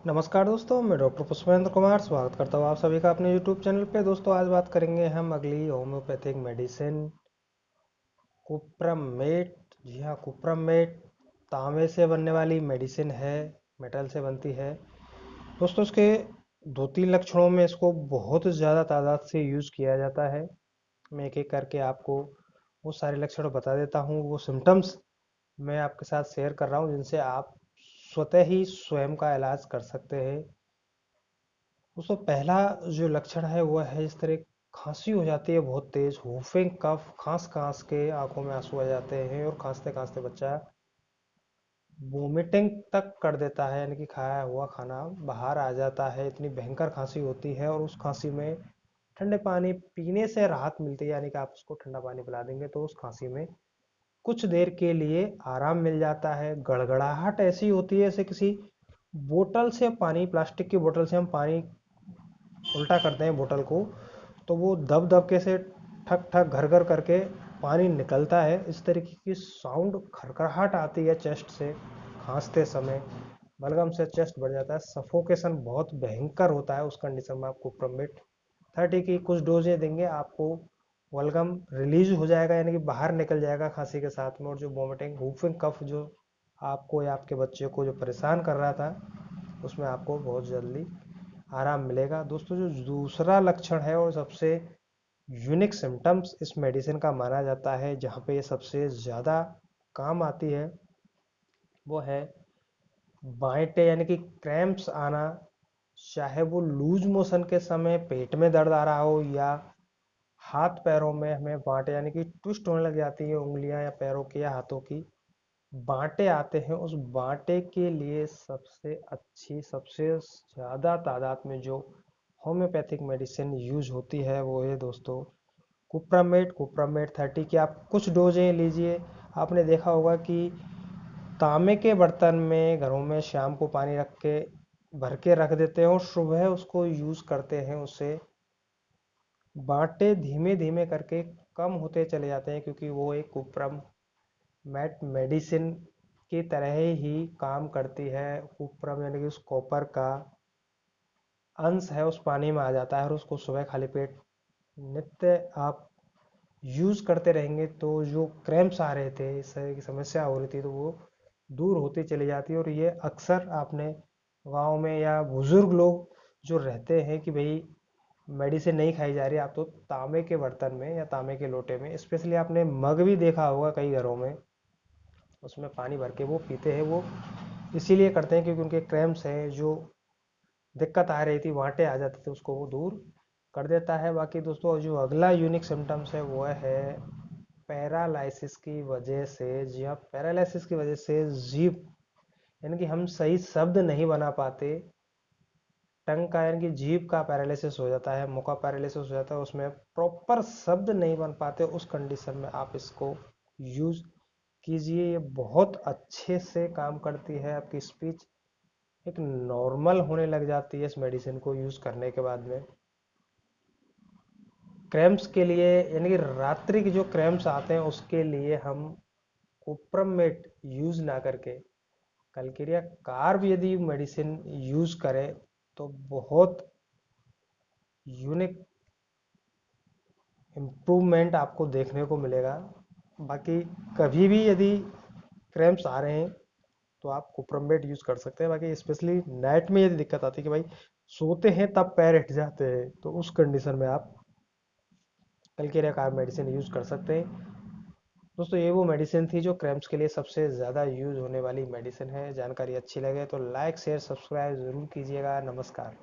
नमस्कार दोस्तों, मैं डॉक्टर पुष्पेंद्र कुमार स्वागत करता हूँ आप सभी का अपने यूट्यूब चैनल पे। दोस्तों, आज बात करेंगे हम अगली होम्योपैथिक मेडिसिन कुप्रमेट। जी हाँ, कुप्रमेट तांबे से बनने वाली मेडिसिन है, मेटल से बनती है। दोस्तों, इसके दो तीन लक्षणों में इसको बहुत ज़्यादा तादाद से यूज़ किया जाता है। मैं एक एक करके आपको वो सारे लक्षण बता देता हूँ, वो सिम्टम्स मैं आपके साथ शेयर कर रहा हूँ जिनसे आप स्वतः ही स्वयं का इलाज कर सकते हैं। दोस्तों, पहला जो लक्षण है वह है इस तरह खांसी हो जाती है बहुत तेज, हूफिंग कफ, खांस खांस के आंखों में आंसू आ जाते हैं और खांसते खांसते बच्चा वोमिटिंग तक कर देता है, यानी कि खाया हुआ खाना बाहर आ जाता है। इतनी भयंकर खांसी होती है और उस खांसी में ठंडे पानी पीने से राहत मिलती है, यानी कि आप उसको ठंडा पानी पिला देंगे तो उस खांसी में कुछ देर के लिए आराम मिल जाता है। गड़गड़ाहट ऐसी होती है जैसे किसी बोतल से पानी, प्लास्टिक की बोतल से हम पानी उल्टा करते हैं बोतल को, तो वो दब दब के से ठक ठक घर घर करके पानी निकलता है। इस तरीके की साउंड, खरखराहट आती है चेस्ट से खांसते समय, बलगम से चेस्ट बढ़ जाता है, सफोकेशन बहुत भयंकर होता है। उस कंडीशन में आपको प्रोमेट 30 की कुछ डोजें देंगे, आपको बलगम रिलीज हो जाएगा, यानी कि बाहर निकल जाएगा खांसी के साथ में। और जो वोमिटिंग, हूफिंग कफ जो आपको या आपके बच्चे को जो परेशान कर रहा था, उसमें आपको बहुत जल्दी आराम मिलेगा। दोस्तों, जो दूसरा लक्षण है और सबसे यूनिक सिम्टम्स इस मेडिसिन का माना जाता है, जहाँ पे ये सबसे ज़्यादा काम आती है, वो है बांयटे, यानी कि क्रैम्प्स आना। चाहे वो लूज मोशन के समय पेट में दर्द आ रहा हो या हाथ पैरों में हमें बांटे, यानी कि ट्विस्ट होने लग जाती है उंगलियां या पैरों की या हाथों की, बांटे आते हैं। उस बांटे के लिए सबसे अच्छी, सबसे ज़्यादा तादाद में जो होम्योपैथिक मेडिसिन यूज होती है वो है दोस्तों कुप्रामेट। कुप्रामेट 30 की आप कुछ डोजें लीजिए। आपने देखा होगा कि तांबे के बर्तन में घरों में शाम को पानी रख के भर के रख देते हैं और सुबह उसको यूज करते हैं। उससे बांटे धीमे धीमे करके कम होते चले जाते हैं, क्योंकि वो एक कुप्रम मैट मेडिसिन की तरह ही काम करती है। कुप्रम यानी कि उस कॉपर का अंश है उस पानी में आ जाता है, और उसको सुबह खाली पेट नित्य आप यूज करते रहेंगे तो जो क्रैम्प्स आ रहे थे, इस तरह की समस्या हो रही थी, तो वो दूर होती चली जाती है। और ये अक्सर आपने गांव में या बुजुर्ग लोग जो रहते हैं कि भाई मेडिसिन नहीं खाई जा रही, आप तो तांबे के बर्तन में या तांबे के लोटे में, स्पेशली आपने मग भी देखा होगा कई घरों में, उसमें पानी भर के वो पीते हैं। वो इसीलिए करते हैं क्योंकि उनके क्रैम्प्स हैं, जो दिक्कत आ रही थी, वांटे आ जाते थे, उसको वो दूर कर देता है। बाकी दोस्तों, जो अगला यूनिक सिम्टम्स है वो है पैरालाइसिस की वजह से। जी हाँ, पैरालाइसिस की वजह से जीभ, यानी कि हम सही शब्द नहीं बना पाते। टंग का यानी कि जीभ का पैरालिसिस हो जाता है, मुंह का पैरालिसिस हो जाता है, उसमें प्रॉपर शब्द नहीं बन पाते। उस कंडीशन में आप इसको यूज कीजिए, ये बहुत अच्छे से काम करती है। आपकी स्पीच एक नॉर्मल होने लग जाती है इस मेडिसिन को यूज करने के बाद में। क्रैम्प्स के लिए, यानी कि रात्रि के जो क्रैम्प्स आते हैं उसके लिए हम कुप्रमेट यूज ना करके कलकेरिया कार्ब यदि मेडिसिन यूज करें तो बहुत यूनिक इम्प्रूवमेंट आपको देखने को मिलेगा। बाकी कभी भी यदि क्रैम्प्स आ रहे हैं तो आप कुप्रमेट यूज कर सकते हैं। बाकी स्पेशली नाइट में यदि दिक्कत आती है कि भाई सोते हैं तब पैर हिट जाते हैं, तो उस कंडीशन में आप कलकेरिया कार्ब मेडिसिन यूज कर सकते हैं। दोस्तों, ये वो मेडिसिन थी जो क्रैम्प्स के लिए सबसे ज़्यादा यूज होने वाली मेडिसिन है। जानकारी अच्छी लगे तो लाइक शेयर सब्सक्राइब ज़रूर कीजिएगा। नमस्कार।